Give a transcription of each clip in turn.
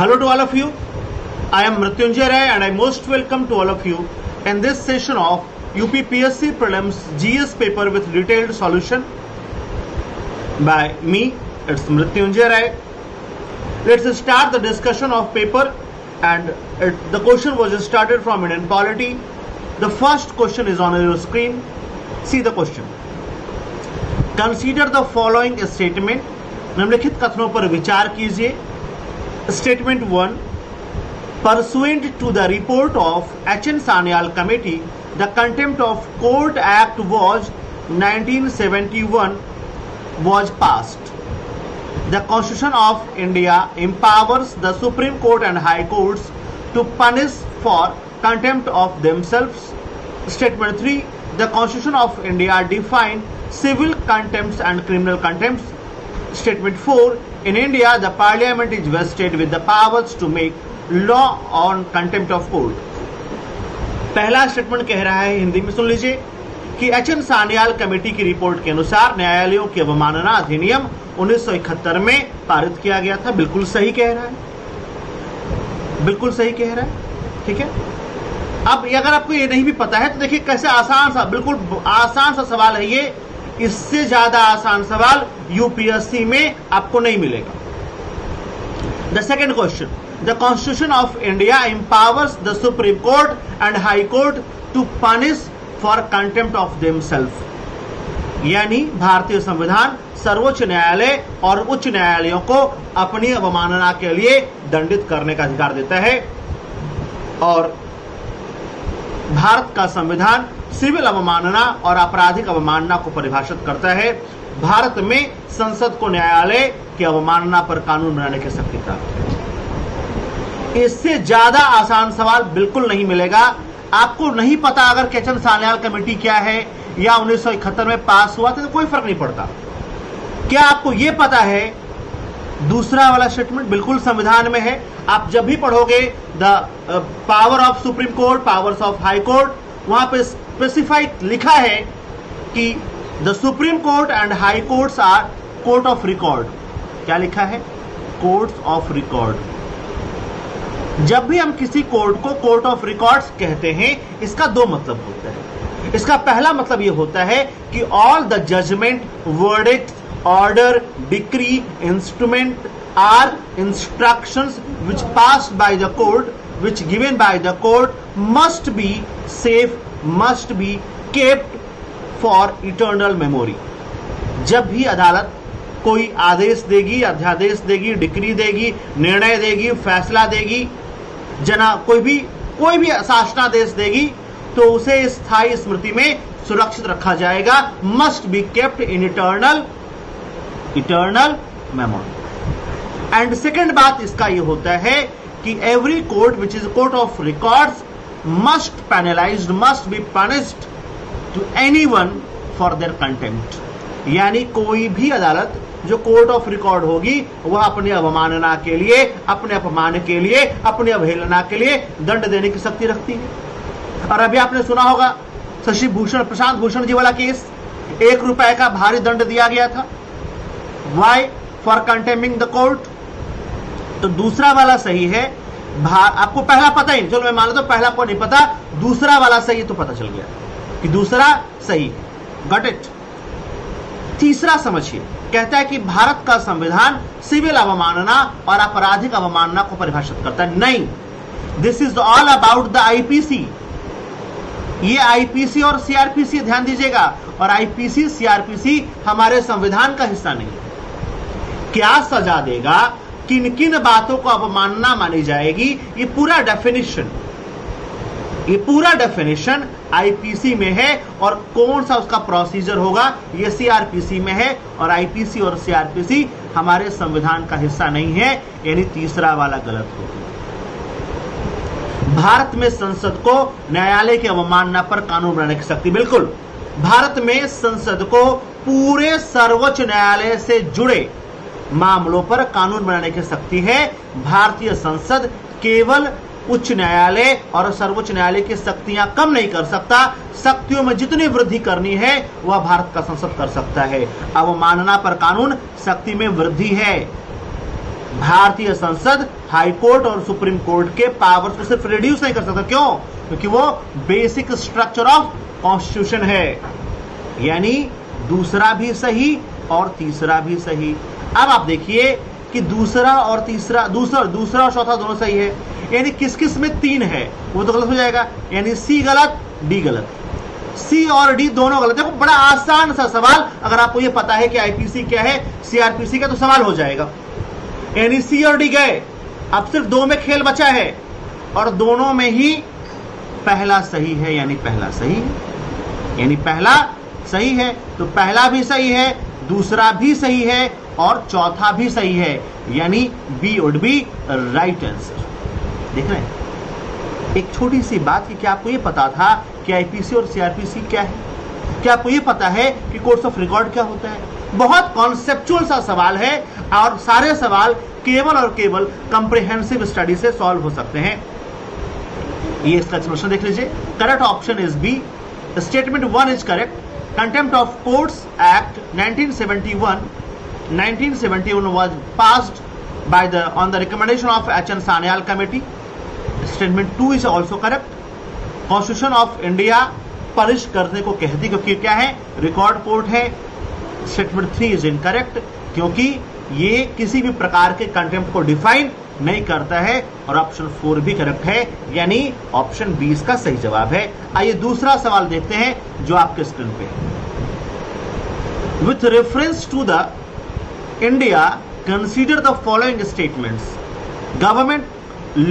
Hello to all of you. I am Mrityunjay Rai and I most welcome to all of you in this session of UPPSC Prelims GS paper with detailed solution by me. It's Mrityunjay Rai. Let's start the discussion of paper, and the question was started from Indian polity. The first question is on your screen. See the question. Consider the following statement. निम्नलिखित कथनों पर विचार कीजिए. Statement 1. Pursuant to the report of H.N. Sanyal Committee, the Contempt of Court Act was 1971 was passed. The Constitution of India empowers the Supreme Court and High Courts to punish for contempt of themselves. Statement 3. The Constitution of India defines civil contempts and criminal contempts. Statement 4. In India, the Parliament is vested with the powers to make law on contempt of court. पहला statement कह रहा है, हिंदी में सुन लीजिए, कि H.N.. Sanyal committee की report के अनुसार न्यायालयों की अवमानना अधिनियम 1971 में पारित किया गया था. बिल्कुल सही कह रहा है, बिल्कुल सही कह रहा है. ठीक है. अब अगर आपको ये नहीं भी पता है तो देखिए कैसे आसान सा, बिल्कुल आसान सा सवाल है ये. इससे ज्यादा आसान सवाल यूपीएससी में आपको नहीं मिलेगा. The second question. The constitution of India empowers the supreme court and high court to punish for contempt of themself. यानी भारतीय संविधान सर्वोच्च न्यायालय और उच्च न्यायालयों को अपनी अवमानना के लिए दंडित करने का अधिकार देता है. और भारत का संविधान सिविल अवमानना और आपराधिक अवमानना को परिभाषित करता है. भारत में संसद को न्यायालय की अवमानना पर कानून बनाने की शक्ति प्राप्त है. इससे ज्यादा आसान सवाल बिल्कुल नहीं मिलेगा. आपको नहीं पता अगर एच.एन. सान्याल कमेटी क्या है या 1971 में पास हुआ था तो कोई फर्क नहीं पड़ता. क्या आपको यह पता है दूसरा वाला स्टेटमेंट बिल्कुल संविधान में है. आप जब भी पढ़ोगे the power of supreme court, powers of high court, वहां पे स्पेसिफाइड लिखा है कि the supreme court and high courts are court of record. क्या लिखा है? Courts of record. जब भी हम किसी कोर्ट को कोर्ट ऑफ रिकॉर्ड्स कहते हैं, इसका दो मतलब होता है. इसका पहला मतलब यह होता है कि all the judgement, verdict, order, decree, instrument are instructions which passed by the court, which given by the court must be safe, must be kept for eternal memory. जब भी अदालत कोई आदेश देगी, अध्यादेश देगी, डिक्री देगी, निर्णय देगी, फैसला देगी, कोई भी शासनादेश देगी, तो उसे स्थायी स्मृति में सुरक्षित रखा जाएगा. Must be kept in eternal memory. And second बात इसका यह होता है कि every court which is court of records must penalized, must be punished to anyone for their contempt. यानी कोई भी अदालत जो कोर्ट ऑफ रिकॉर्ड होगी वह अपनी अवमानना के लिए, अपने अपमान के लिए, अपनी अवहेलना के लिए दंड देने की शक्ति रखती है. और अभी आपने सुना होगा शशि भूषण, प्रशांत भूषण जी वाला केस. 1 रुपए का भारी दंड दिया गया था. Why? For contempting the court. तो दूसरा वाला सही है. आपको पहला पता ही नहीं, चलो मैं मान लो तो पहला को नहीं पता, दूसरा वाला सही तो पता चल गया कि दूसरा सही है. Got it. तीसरा समझिए, कहता है कि भारत का संविधान सिविल अवमानना और आपराधिक अवमानना को परिभाषित करता है. नहीं, this is all about the IPC. ये आईपीसी और सीआरपीसी ध्यान दीजिएगा, और आईपीसी सीआरपीसी हमारे संविधान का हिस्सा नहीं. क्या सजा देगा, किन किन बातों को अवमानना मानी जाएगी, ये पूरा डेफिनेशन आईपीसी में है. और कौन सा उसका प्रोसीजर होगा ये सीआरपीसी में है. और आईपीसी और सीआरपीसी हमारे संविधान का हिस्सा नहीं है. यानी तीसरा वाला गलत होगा. भारत में संसद को न्यायालय की अवमानना पर कानून बनाने की शक्ति, बिल्कुल. भारत में संसद को पूरे सर्वोच्च न्यायालय से जुड़े मामलों पर कानून बनाने की शक्ति है. भारतीय संसद केवल उच्च न्यायालय और सर्वोच्च न्यायालय की शक्तियां कम नहीं कर सकता. शक्तियों में जितनी वृद्धि करनी है वह भारत का संसद कर सकता है. अवमानना पर कानून शक्ति में वृद्धि है. भारतीय संसद हाई कोर्ट और सुप्रीम कोर्ट के पावर्स को सिर्फ रिड्यूस नहीं कर सकता। क्यों? क्योंकि वो बेसिक स्ट्रक्चर ऑफ कॉन्स्टिट्यूशन है। यानी दूसरा भी सही और तीसरा भी सही। अब आप देखिए कि दूसरा और चौथा दोनों सही है, यानी किस किस में 3 है, वो तो गलत हो जाएगा। यानी सी गलत, डी गलत, सी और डी दोनों गलत। देखो बड़ा आसान सा सवाल, अगर आपको ये पता है कि आईपीसी क्या है, सीआरपीसी क्या, तो सवाल हो जाएगा। यानी सी और डी गए, अब सिर्फ 2 में खेल बचा है और दोनों में ही पहला सही है, यानी पहला सही है, यानी पहला सही है। तो पहला भी सही है, दूसरा भी सही है और चौथा भी सही है, यानी B would be right answer. देख रहे हैं एक छोटी सी बात कि क्या आपको यह पता था कि आईपीसी और सीआरपीसी क्या है? क्या आपको यह पता है कि कोर्ट्स ऑफ रिकॉर्ड क्या होता है? बहुत कॉन्सेप्चुअल सा सवाल है और सारे सवाल केवल और केवल कंप्रिहेंसिव स्टडी से सॉल्व हो सकते हैं। ये इसका एक्सप्लेनेशन देख लीजिए। Correct option is B. Statement 1 is correct. Contempt of courts act 1971 was passed on the recommendation of H.N. Sanyal committee. Statement 2 is also correct. Constitution of India polish करने को कहती, क्योंकि क्या है, रिकॉर्ड कोर्ट है। Statement 3 is incorrect, क्योंकि ये किसी भी प्रकार के कंटेम्प्ट को डिफाइन नहीं करता है। और ऑप्शन 4 भी करेक्ट है, यानी ऑप्शन 20 का सही जवाब है। आइए दूसरा सवाल देखते हैं जो आपके स्क्रीन पे है। With reference to the India, consider the following statements. Government,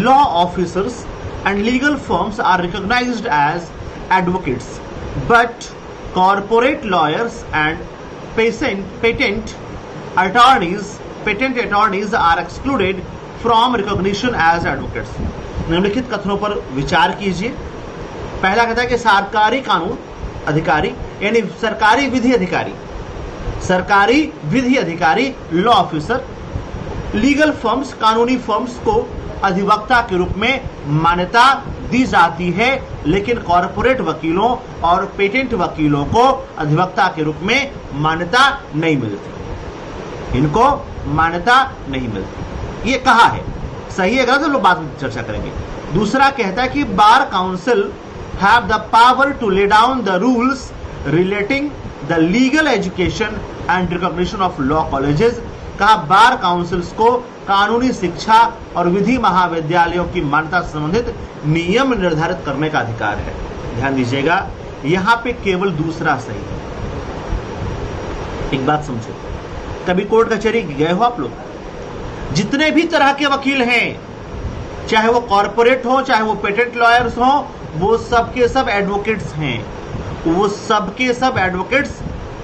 law officers and legal firms are recognized as advocates, but corporate lawyers and patent attorneys are excluded from recognition as advocates. निम्नलिखित कथनों पर विचार कीजिए। पहला कहता है कि सरकारी कानून अधिकारी यानी सरकारी विधि अधिकारी लॉ ऑफिसर, लीगल फर्म्स कानूनी फर्म्स को अधिवक्ता के रूप में मान्यता दी जाती है, लेकिन कॉरपोरेट वकीलों और पेटेंट वकीलों को अधिवक्ता के रूप में मान्यता नहीं मिलती, इनको मान्यता नहीं मिलती। ये कहा है, सही है गलत हम लोग बाद में चर्चा करेंगे। दूसरा कहता है कि bar council have the power to lay down the rules relating the legal education and recognition of law colleges. कहा बार काउंसिल्स को कानूनी शिक्षा और विधि महाविद्यालयों की मान्यता से संबंधित नियम निर्धारित करने का अधिकार है। ध्यान दीजिएगा, यहां पे केवल दूसरा सही है। एक बात समझो, कभी कोर्ट कचहरी गए हो आप लोग? जितने भी तरह के वकील हैं, चाहे वो कॉर्पोरेट हो, चाहे वो पेटेंट लॉयर्स हो, वो सबके सब एडवोकेट्स हैं। वो सबके सब एडवोकेट्स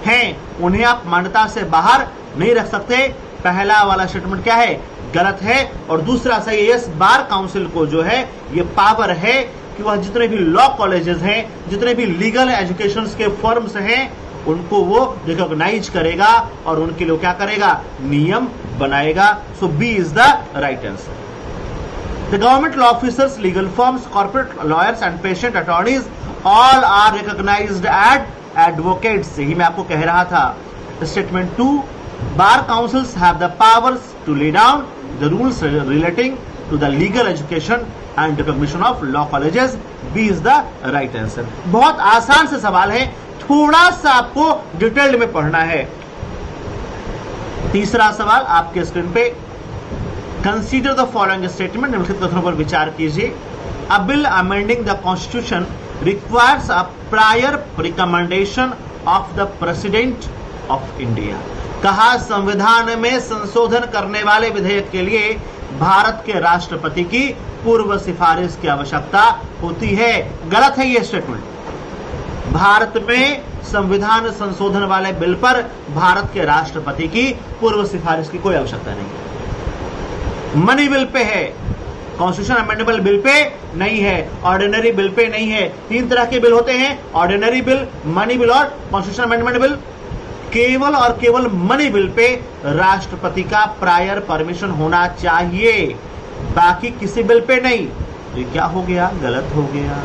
हैं, उन्हें आप मान्यता से बाहर नहीं रख सकते। पहला वाला स्टेटमेंट क्या है, गलत है। और दूसरा सही है, यस बार काउंसिल को जो है ये पावर है कि वह जितने भी लॉ कॉलेजेस हैं, जितने भी लीगल एजुकेशन के फर्म्स हैं, उनको वो रिकॉग्नाइज करेगा और उनके लिए क्या करेगा, नियम बनाएगा। So B is the right answer. The government law officers, legal firms, corporate lawyers and patent attorneys all are recognised as advocates. यही मैं आपको कह रहा था। Statement 2, bar councils have the powers to lay down the rules relating to the legal education and recognition of law colleges. B is the right answer. बहुत आसान से सवाल है, थोड़ा सा आपको डिटेल में पढ़ना है। तीसरा सवाल आपके स्क्रीन पे, कंसीडर द फॉलोइंग स्टेटमेंट। निम्नलिखित कथनों पर विचार कीजिए। अ bill amending the constitution requires a prior recommendation of the President of India। कहा संविधान में संशोधन करने वाले विधेयक के लिए भारत के राष्ट्रपति की पूर्व सिफारिश की आवश्यकता होती है। गलत है ये स्टेटमेंट। भारत में संविधान संशोधन वाले बिल पर भारत के राष्ट्रपति की पूर्व सिफारिश की कोई आवश्यकता नहीं है। मनी बिल पे है, कॉन्स्टिट्यूशन अमेंडेबल बिल पे नहीं है, ऑर्डिनरी बिल पे नहीं है। 3 तरह के बिल होते हैं, ऑर्डिनरी बिल, मनी बिल और कॉन्स्टिट्यूशन अमेंडमेंट बिल। केवल और केवल मनी बिल पे राष्ट्रपति का प्रायर परमिशन होना चाहिए, बाकी किसी बिल पे नहीं। तो क्या हो गया, गलत हो गया।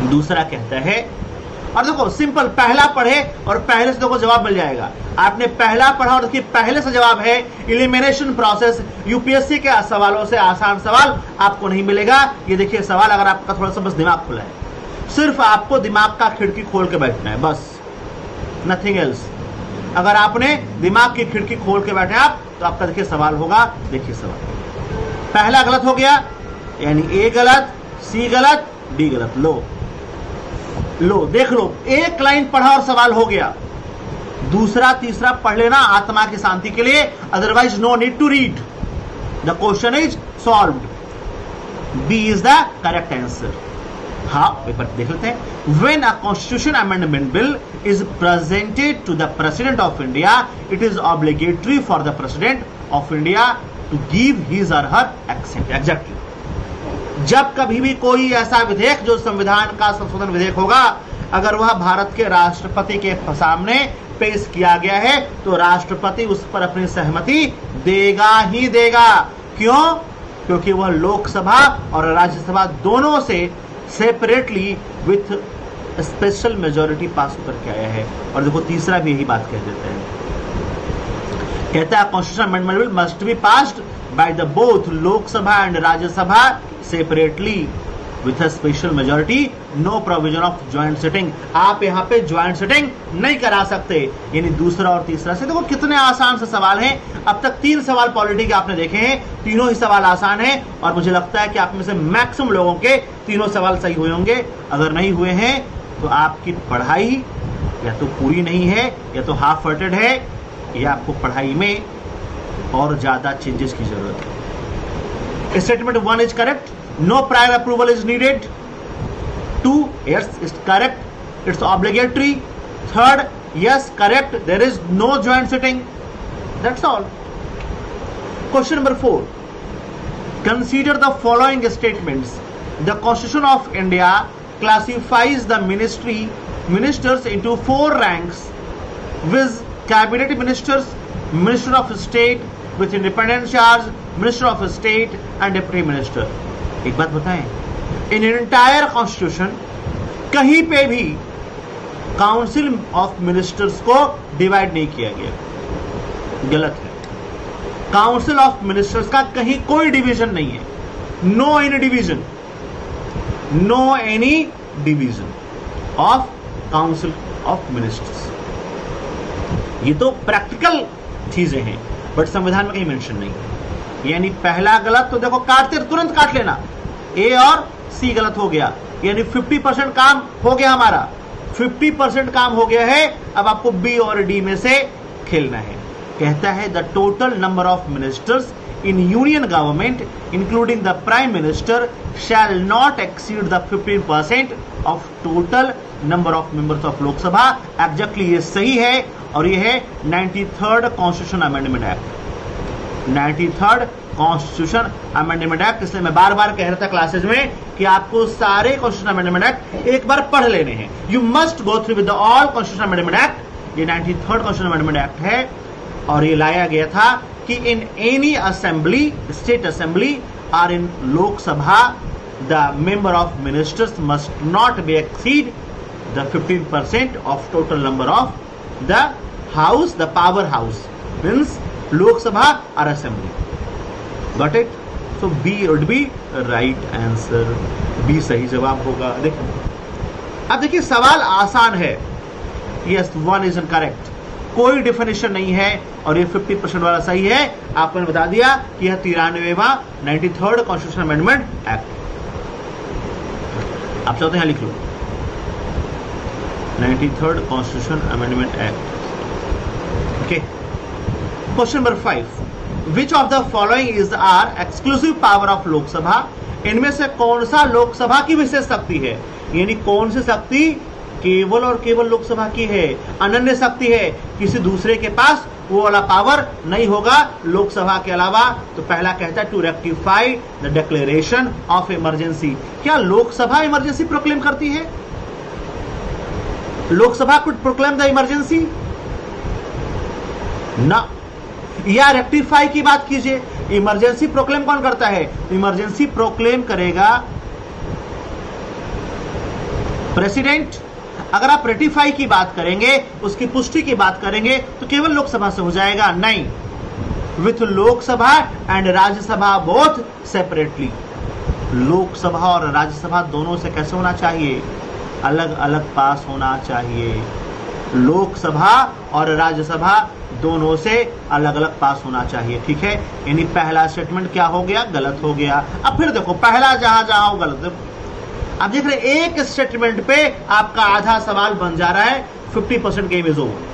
दूसरा कहता है और देखो सिंपल, पहला पढ़े और पहले से देखो जवाब मिल जाएगा। आपने पहला पढ़ा और देखिए पहले से जवाब है एलिमिनेशन प्रोसेस। यूपीएससी के सवालों से आसान सवाल आपको नहीं मिलेगा। ये देखिए सवाल, अगर आपका थोड़ा सा बस दिमाग खुला है, सिर्फ आपको दिमाग का खिड़की खोल के बैठना है, बस नथिंग एल्स। अगर आपने दिमाग की खिड़की खोल के बैठे आप, तो आपका देखिए सवाल होगा। देखिए सवाल पहला गलत हो गया, यानी ए गलत, सी गलत, डी गलत। लो देख लो, एक लाइन पढ़ा और सवाल हो गया। दूसरा तीसरा पढ़ लेना आत्मा की शांति के लिए, otherwise no need to read. The question is solved. B is the correct answer. हाँ, पेपर देख लेते हैं। When a constitution amendment bill is presented to the President of India, it is obligatory for the President of India to give his or her assent. Exactly. जब कभी भी कोई ऐसा विधेयक जो संविधान का संशोधन विधेयक होगा, अगर वह भारत के राष्ट्रपति के सामने पेश किया गया है, तो राष्ट्रपति उस पर अपनी सहमति देगा ही देगा। क्यों? क्योंकि वह लोकसभा और राज्यसभा दोनों से सेपरेटली विथ स्पेशल मेजॉरिटी पास करके आया है। और देखो तीसरा भी यही बात कह देते हैं, कहता है constitution amendment bill must be passed by the both Lok Sabha and Rajya Sabha separately with a special majority, no provision of joint sitting. आप यहाँ पे ज्वाइंट सिटिंग नहीं करा सकते, यानी दूसरा और तीसरा से। देखो कितने आसान से सवाल हैं। अब तक 3 सवाल पॉलिटी के आपने देखे हैं, तीनों ही सवाल आसान हैं, और मुझे लगता है कि आप में से मैक्सिमम लोगों के तीनों सवाल सही हुए होंगे। अगर नहीं हुए हैं तो आपकी पढ़ाई या तो पूरी नहीं है, या तो हाफ हार्टेड है, या आपको पढ़ाई में और ज्यादा चेंजेस की जरूरत है। Statement 1 is correct, no prior approval is needed. 2, yes, it's correct, it's obligatory. 3rd, yes, correct, there is no joint sitting. That's all. Question number 4, consider the following statements. The Constitution of India classifies the ministers into 4 ranks, viz. Cabinet ministers, Minister of State with independent charge, Minister of State and Deputy Minister. एक बात बताएं, in entire constitution कहीं पे भी council of ministers को divide नहीं किया गया, गलत है। काउंसिल ऑफ मिनिस्टर्स का कहीं कोई डिवीजन नहीं है, no any division, no any division of council of ministers. ये तो प्रैक्टिकल चीजें हैं, बट संविधान में कहीं मेंशन नहीं है। यानी पहला गलत तो देखो काटते तुरंत काट लेना, ए और सी गलत हो गया, यानी 50% काम हो गया हमारा, 50% काम हो गया है। अब आपको बी और डी में से खेलना है। कहता है the total number of ministers in union government including the prime minister shall not exceed the 15% of total number of members of Lok Sabha. Exactly ये सही है, और ये है 93rd constitution amendment act. 93rd constitution amendment act. इसलिए मैं बार बार कह रहा था क्लासेज में कि आपको सारे कॉन्स्टिट्यूशन अमेंडमेंट एक्ट एक बार पढ़ लेने हैं। You must go through with all constitution amendment act. ये 93rd कॉन्स्टिट्यूशन अमेंडमेंट एक्ट है, और ये लाया गया था कि in any assembly, state assembly और in Lok Sabha, the member of ministers must not be exceed the 15% of total number of the house, the power house means Lok Sabha और assembly. Got it? So B would be right answer, B सही जवाब होगा। देखिए अब देखिए सवाल आसान है। यस, 1 इज इनकरेक्ट, कोई डिफिनेशन नहीं है, और ये 50% वाला सही है। आपने बता दिया कि यह 93वां 93rd कॉन्स्टिट्यूशन अमेंडमेंट एक्ट। आप चाहते हैं लिख लो 93rd constitution amendment act. Okay, question number 5, which of the following is are exclusive power of Lok Sabha. इनमें से कौन सा लोकसभा की विशेष शक्ति है, यानी कौन सी शक्ति केवल और केवल लोकसभा की है, अनन्य शक्ति है, किसी दूसरे के पास वो वाला पावर नहीं होगा लोकसभा के अलावा। तो पहला कहता है to rectify the declaration of emergency. क्या लोकसभा इमरजेंसी प्रोक्लेम करती है? Lok Sabha could proclaim the emergency ना। या रेक्टिफाई की बात कीजिए, इमरजेंसी प्रोक्लेम कौन करता है? इमरजेंसी प्रोक्लेम करेगा प्रेसिडेंट अगर आप रेटिफाई की बात करेंगे, उसकी पुष्टि की बात करेंगे, तो केवल लोकसभा से हो जाएगा, नहीं, with Lok Sabha and Rajya Sabha both separately. Lok Sabha और राज्यसभा दोनों से कैसे होना चाहिए? अलग अलग पास होना चाहिए। लोकसभा और राज्यसभा दोनों से अलग अलग पास होना चाहिए, ठीक है। यानी पहला स्टेटमेंट क्या हो गया? गलत हो गया। अब फिर देखो, पहला जहां जहां हो गलत, आप देख रहे एक स्टेटमेंट पे आपका आधा सवाल बन जा रहा है, 50% गेम इज ओवर।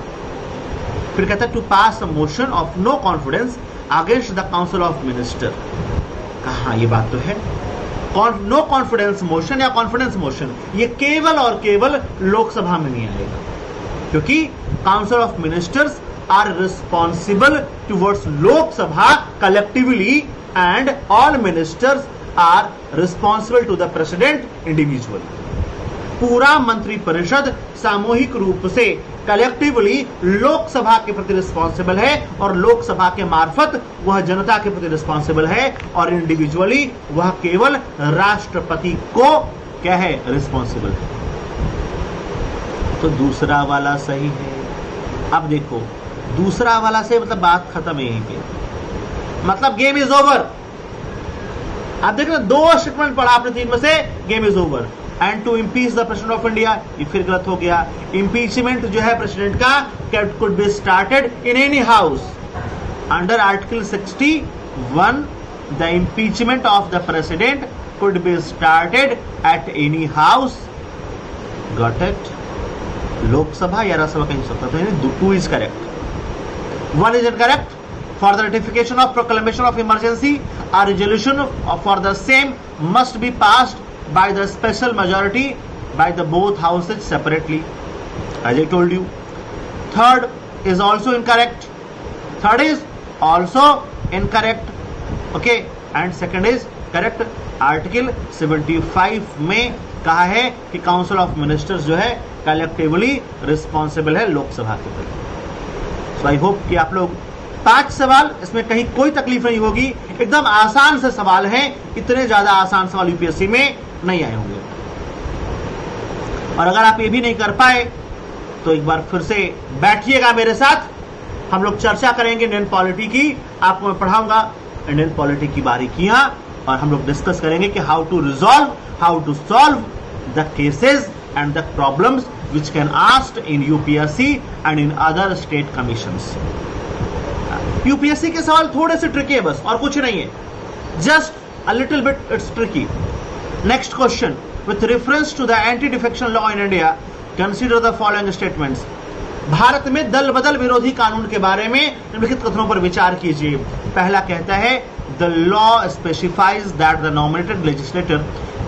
फिर कहता है to pass a motion of no confidence against the council of minister. कहा ये बात तो है, नो कॉन्फिडेंस मोशन या कॉन्फिडेंस मोशन ये केवल और केवल लोकसभा में नहीं आएगा, क्योंकि council of ministers are responsible towards Lok Sabha collectively and all ministers are responsible to the president individually. पूरा मंत्रिपरिषद सामूहिक रूप से कलेक्टिवली लोकसभा के प्रति रिस्पॉन्सिबल है और लोकसभा के मार्फत वह जनता के प्रति रिस्पॉन्सिबल है, और इंडिविजुअली वह केवल राष्ट्रपति को क्या है? रिस्पॉन्सिबल है। तो दूसरा वाला सही है। अब देखो, दूसरा वाला से मतलब बात खत्म है यहीं पे, मतलब गेम इज ओवर। आप देख रहे दो स्टेटमेंट पढ़ा आपने तीन में से, game is over. And to impeach the president of India, ये फिर गलत हो गया। इम्पीचमेंट जो है प्रेसिडेंट का could be started in any house under article 61। The impeachment of the president could be started at any house. Got it? Lok Sabha या राज्यसभा कहीं सकता था। 2 is correct, 1 is incorrect. For the ratification of proclamation of emergency, a resolution for the same must be passed by the special majority by the both houses separately, as I told you. Third is also incorrect. Third is also incorrect. Okay, and second is correct. Article 75 में कहा है कि council of ministers जो है collectively responsible है लोकसभा के प्रति। सो I hope कि आप लोग 5 सवाल, इसमें कहीं कोई तकलीफ नहीं होगी, एकदम आसान से सवाल हैं। इतने ज्यादा आसान सवाल यूपीएससी में नहीं आए होंगे। और अगर आप ये भी नहीं कर पाए तो एक बार फिर से बैठिएगा मेरे साथ, हम लोग चर्चा करेंगे इंडियन पॉलिटी की। आपको मैं पढ़ाऊंगा इंडियन पॉलिटी की बारीकियां, और हम लोग डिस्कस करेंगे कि how to resolve, how to solve the cases and the problems which can asked in UPSC and in other state commissions. UPSC के सवाल थोड़े से ट्रिकी है बस, और कुछ नहीं है, just a little bit it's tricky. Next question, with reference to the anti defection law in India consider the following statements. Bharat में दल बदल विरोधी कानून के बारे में निम्नलिखित कथनों पर विचार कीजिए। पहला कहता है the law specifies that the nominated legislator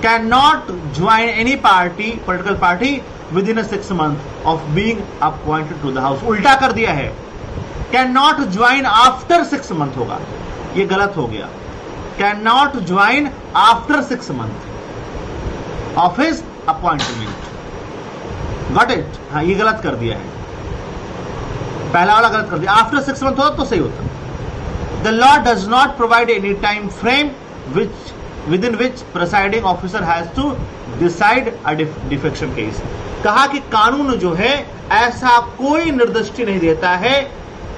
can not join any party, political party within 6 months of being appointed to the house. उल्टा कर दिया है, can not join after 6 months होगा, ये गलत हो गया। Can not join after 6 months of his appointment. Got it? हाँ, ये गलत कर दिया है, पहला वाला गलत कर दिया। आफ्टर 6 months होता तो सही होता। The law does not provide any time frame within which presiding officer has to decide a defection case. कहा कि कानून जो है ऐसा कोई निर्दिष्ट नहीं देता है,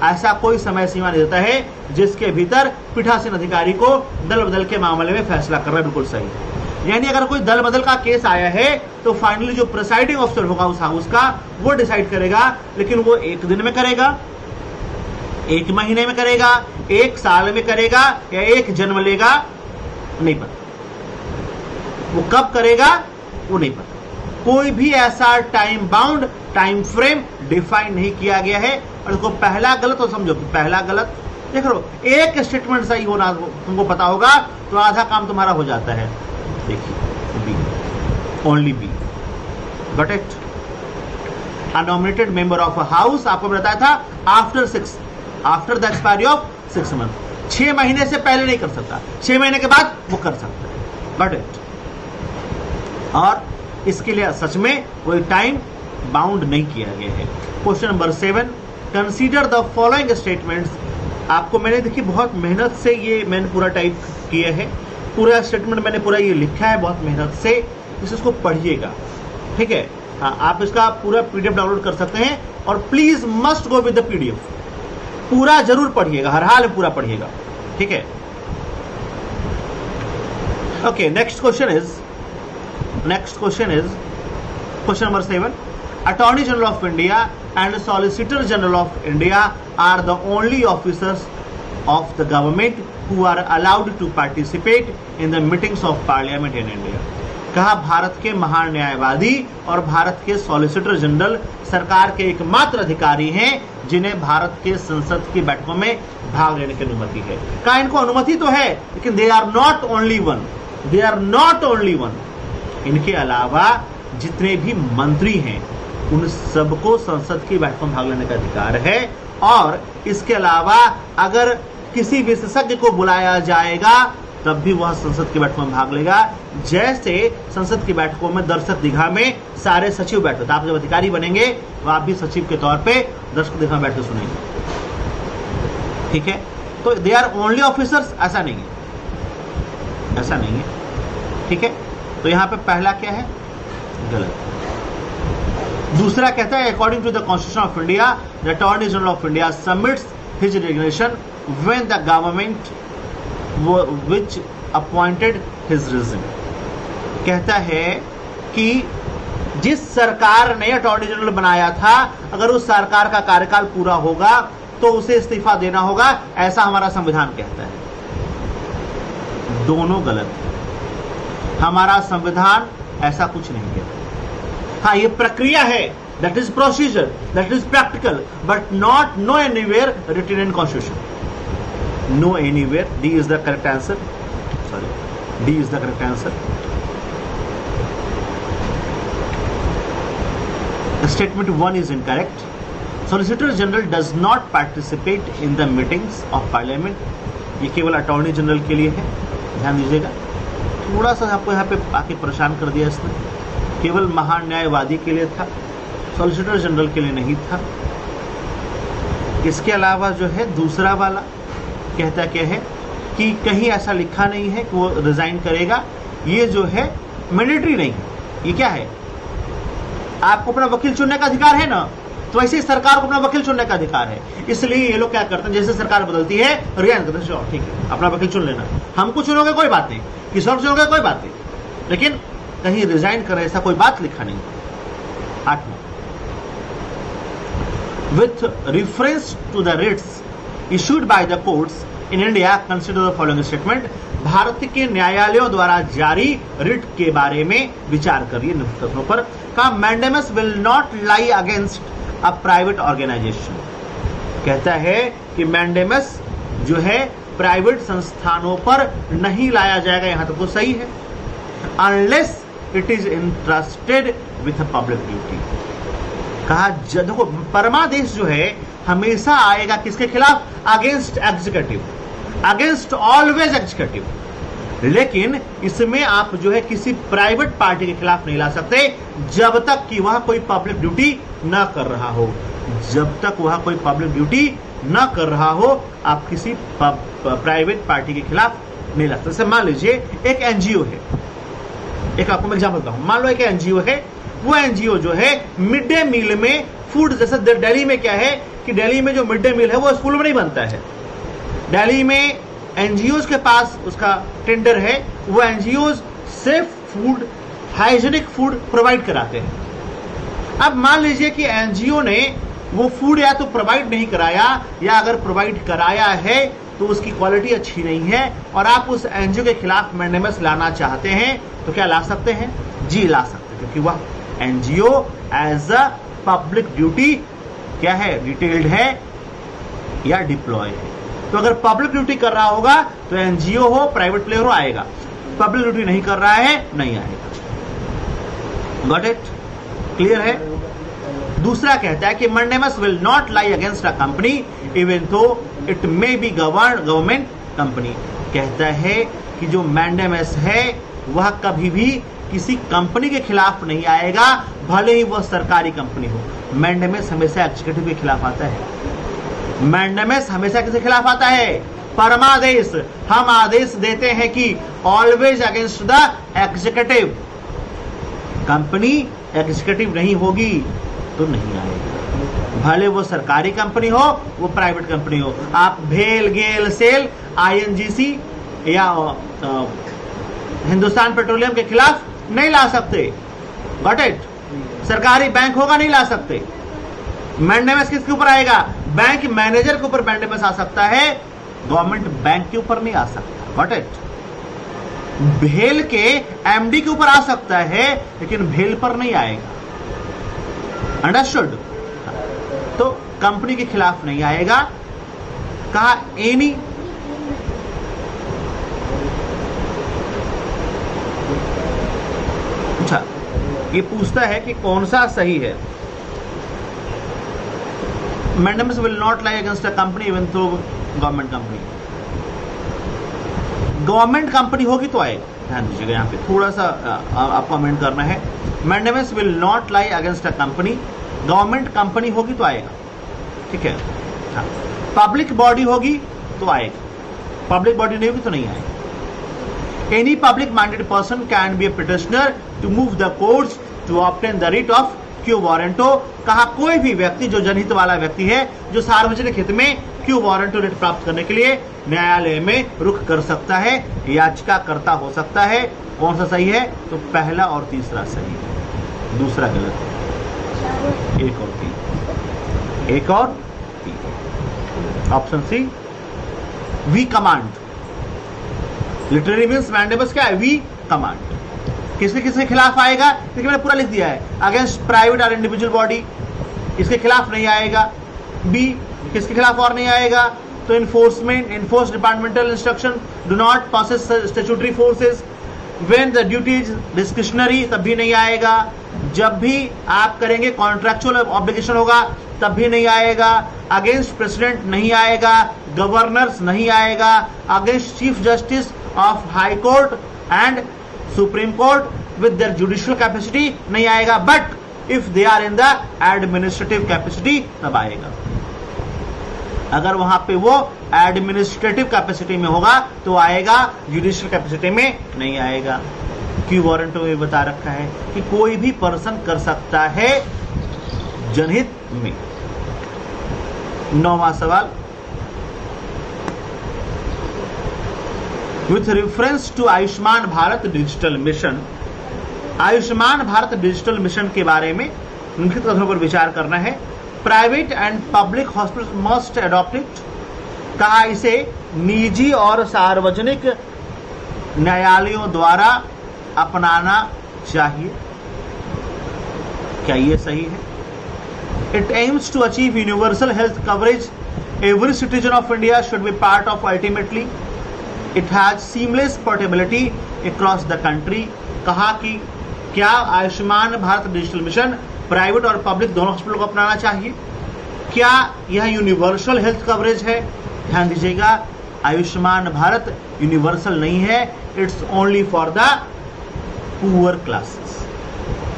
ऐसा कोई समय सीमा नहीं देता है जिसके भीतर पीठासीन अधिकारी को दल बदल के मामले में फैसला करना। बिल्कुल सही। यानी अगर कोई दल बदल का केस आया है तो फाइनली जो प्रिसाइडिंग ऑफिसर होगा उस हाउस का, वो डिसाइड करेगा। लेकिन वो 1 दिन में करेगा, 1 महीने में करेगा, 1 साल में करेगा, या 1 जन्म लेगा, नहीं पता। वो कब करेगा वो नहीं पता। कोई भी ऐसा time bound, time frame define नहीं किया गया है। और इसको पहला गलत तो समझो कि पहला गलत। देख लो, एक स्टेटमेंट सही होना तुमको पता होगा तो आधा काम तुम्हारा हो जाता है। देखिए, B, only B. Got it? A nominated member of a house, आपको बताया था after the expiry of 6 months। 6 महीने से पहले नहीं कर सकता, 6 महीने के बाद वो कर सकता है। Got it? और इसके लिए सच में कोई टाइम बाउंड नहीं किया गया है। Question number 7, consider the following statements. आपको मैंने देखिए बहुत मेहनत से ये मैंने पूरा टाइप किया है, पूरा स्टेटमेंट मैंने पूरा ये लिखा है बहुत मेहनत से, इसको पढ़िएगा, ठीक है। हाँ, आप इसका पूरा पीडीएफ डाउनलोड कर सकते हैं और please must go with the PDF, पूरा जरूर पढ़िएगा, हर हाल में पूरा पढ़िएगा, ठीक है। Okay, next question is question number 7. Attorney General of India and Solicitor General of India are the only officers of the government who are allowed to participate in the meetings of Parliament in India. कहा भारत के महान न्यायवादी और भारत के solicitor general सरकार के एकमात्र अधिकारी हैं जिन्हें भारत के संसद की बैठकों में भाग लेने की अनुमति है। कहा इनको अनुमति तो है लेकिन they are not only one, इनके अलावा जितने भी मंत्री हैं उन सबको संसद की बैठकों में भाग लेने का अधिकार है। और इसके अलावा अगर किसी विशेषज्ञ को बुलाया जाएगा तब भी वह संसद की बैठकों में भाग लेगा। जैसे संसद की बैठकों में दर्शक दीघा में सारे सचिव बैठते थे, आप जब अधिकारी बनेंगे तो आप भी सचिव के तौर पे दर्शक दीघा में बैठ के सुनेंगे, ठीक है। तो दे आर ओनली ऑफिसर्स, ऐसा नहीं है, ठीक है। तो यहां पे पहला क्या है, गलत। दूसरा कहता है according to the constitution of India the attorney general of India submits his resignation when the government which appointed his resign. कहता है कि जिस सरकार ने अटॉर्नी जनरल बनाया था अगर उस सरकार का कार्यकाल पूरा होगा तो उसे इस्तीफा देना होगा, ऐसा हमारा संविधान कहता है। दोनों गलत है, हमारा संविधान ऐसा कुछ नहीं कहता। हाँ, ये प्रक्रिया है, that is procedure, that is practical, but not no anywhere written in constitution, no anywhere. D is the correct answer, D is the correct answer. Statement 1 is incorrect. Solicitor general does not participate in the meetings of parliament. ये केवल attorney general के लिए है, ध्यान दीजिएगा। थोड़ा सा आपको यहाँ पे आके परेशान कर दिया इसने, केवल महान न्यायवादी के लिए था, सॉलिसिटर जनरल के लिए नहीं था। इसके अलावा जो है दूसरा वाला कहता क्या है कि कहीं ऐसा लिखा नहीं है कि वो रिजाइन करेगा। ये जो है मैंडेटरी नहीं है। ये क्या है, आपको अपना वकील चुनने का अधिकार है ना, तो ऐसे ही सरकार को अपना वकील चुनने का अधिकार है। इसलिए ये लोग क्या करते हैं, जैसे सरकार बदलती है रिजाइन करते हैं, ठीक है अपना वकील चुन लेना, हमको चुनोगे कोई बात नहीं, किसी और चुनोगे कोई बात नहीं, लेकिन कहीं रिजाइन करे ऐसा कोई बात लिखा नहीं। 8वां, with reference to the writs issued by the courts in India consider the following statement. Bharat के न्यायालयों द्वारा जारी रिट के बारे में विचार करिए निम्न पर। कहा mandamus will not lie against a private organisation. कहता है कि मैंडेमस जो है प्राइवेट संस्थानों पर नहीं लाया जाएगा, यहां तक तो सही है, unless it is interested with public duty. कहा देखो परमादेश जो है हमेशा आएगा किसके खिलाफ, against executive, against always executive, लेकिन इसमें आप जो है किसी प्राइवेट पार्टी के खिलाफ नहीं ला सकते जब तक कि वह कोई पब्लिक ड्यूटी ना कर रहा हो। जब तक वह कोई पब्लिक ड्यूटी ना कर रहा हो आप किसी प्राइवेट पार्टी के खिलाफ नहीं ला सकते। जैसे मान लीजिए एक एनजीओ है, एक आपको मैं एग्जाम्पल बताऊं, मान लो एक एनजीओ है, वो एनजीओ जो है मिड डे मील में फूड, जैसे दिल्ली में क्या है कि दिल्ली में जो मिड डे मील है वो स्कूल में नहीं बनता है, दिल्ली में एनजीओ के पास उसका टेंडर है, वो NGO safe food, hygienic food provide कराते हैं। अब मान लीजिए कि एनजीओ ने वो फूड या तो प्रोवाइड नहीं कराया या अगर प्रोवाइड कराया है तो उसकी क्वालिटी अच्छी नहीं है और आप उस एनजीओ के खिलाफ मैंडेमस लाना चाहते हैं तो क्या ला सकते हैं? जी ला सकते हैं, क्योंकि वह NGO as a public duty क्या है, डिटेल्ड है या डिप्लॉय है। तो अगर पब्लिक ड्यूटी कर रहा होगा तो एनजीओ हो प्राइवेट प्लेयर हो आएगा, पब्लिक ड्यूटी नहीं कर रहा है नहीं आएगा। Got it? क्लियर है? दूसरा कहता है कि mandamus will not lie against a company even though it may be government company. कहता है कि जो मैंडेमस है वह कभी भी किसी कंपनी के खिलाफ नहीं आएगा, भले ही वह सरकारी कंपनी हो। मैंडेमस हमेशा एग्जीक्यूटिव के खिलाफ आता है। मैंडेमस हमेशा किसके खिलाफ आता है? परमादेश। हम आदेश देते हैं कि always against the executive. Company executive नहीं होगी तो नहीं आएगा। भले वो सरकारी कंपनी हो, वो प्राइवेट कंपनी हो। आप भेल, गेल, सेल, INGC या हिंदुस्तान पेट्रोलियम के खिलाफ नहीं ला सकते। Got it? सरकारी बैंक होगा, नहीं ला सकते। मैंडेमस किसके ऊपर आएगा? बैंक मैनेजर के ऊपर मैंडेमस आ सकता है, गवर्नमेंट बैंक के ऊपर नहीं आ सकता। Got it? भेल के MD के ऊपर आ सकता है, लेकिन भेल पर नहीं आएगा। अंडरस्टूड? तो कंपनी के खिलाफ नहीं आएगा। कहा एनी अच्छा, ये पूछता है कि कौन सा सही है। Mandamus will not lie against a company even through government company. Government company होगी तो आएगा। ध्यान दीजिएगा, यहाँ पे थोड़ा सा आपको अमेंड करना है। Mandamus will not lie against a company, government company होगी तो आएगा। ठीक है? हाँ। पब्लिक बॉडी होगी तो आएगा, पब्लिक बॉडी नहीं होगी तो नहीं आएगा। Any public minded person can be a petitioner to move the courts to obtain the writ of quo warranto. कहा कोई भी व्यक्ति जो जनहित वाला व्यक्ति है, जो सार्वजनिक हित में क्यू वारंटो रिट प्राप्त करने के लिए न्यायालय में रुख कर सकता है, याचिकाकर्ता हो सकता है। कौन सा सही है? तो पहला और तीसरा सही है, दूसरा गलत है। एक और तीन, एक और तीन। Option C, we command. Literally means mandamus क्या है? We command. किसके किसके खिलाफ आएगा? देखिए मैंने पूरा लिख दिया है। अगेंस्ट प्राइवेट और इंडिविजुअल बॉडी, इसके खिलाफ नहीं आएगा। बी, किसके खिलाफ और नहीं आएगा? तो enforcement, enforce departmental instruction, do not possesses statutory forces, when the duty is discretionary, तब भी नहीं आएगा। जब भी आप करेंगे कॉन्ट्रैक्चुअल ऑब्लिगेशन होगा तब भी नहीं आएगा। अगेंस्ट प्रेसिडेंट नहीं आएगा, गवर्नर्स नहीं आएगा। Against chief justice of high court and supreme court with their judicial capacity नहीं आएगा। But if they are in the administrative capacity तब आएगा। अगर वहां पे वो एडमिनिस्ट्रेटिव कैपेसिटी में होगा तो आएगा, जुडिशियल कैपेसिटी में नहीं आएगा। क्यू वारंटो में बता रखा है कि कोई भी पर्सन कर सकता है जनहित में। 9वां सवाल, with reference to Ayushman Bharat digital mission. Ayushman Bharat digital mission के बारे में निम्नलिखित कथनों पर विचार करना है। Private and public hospital must adopt it. कहा इसे निजी और सार्वजनिक न्यायालयों द्वारा अपनाना चाहिए। क्या ये सही है? It aims to achieve universal health coverage. Every citizen of India should be part of ultimately. It has seamless portability across the country. कहा कि क्या Ayushman Bharat digital mission private और पब्लिक दोनों हॉस्पिटलों को अपनाना चाहिए? क्या यह यूनिवर्सल हेल्थ कवरेज है? ध्यान दीजिएगा, आयुष्मान भारत यूनिवर्सल नहीं है, it's only for the poor classes.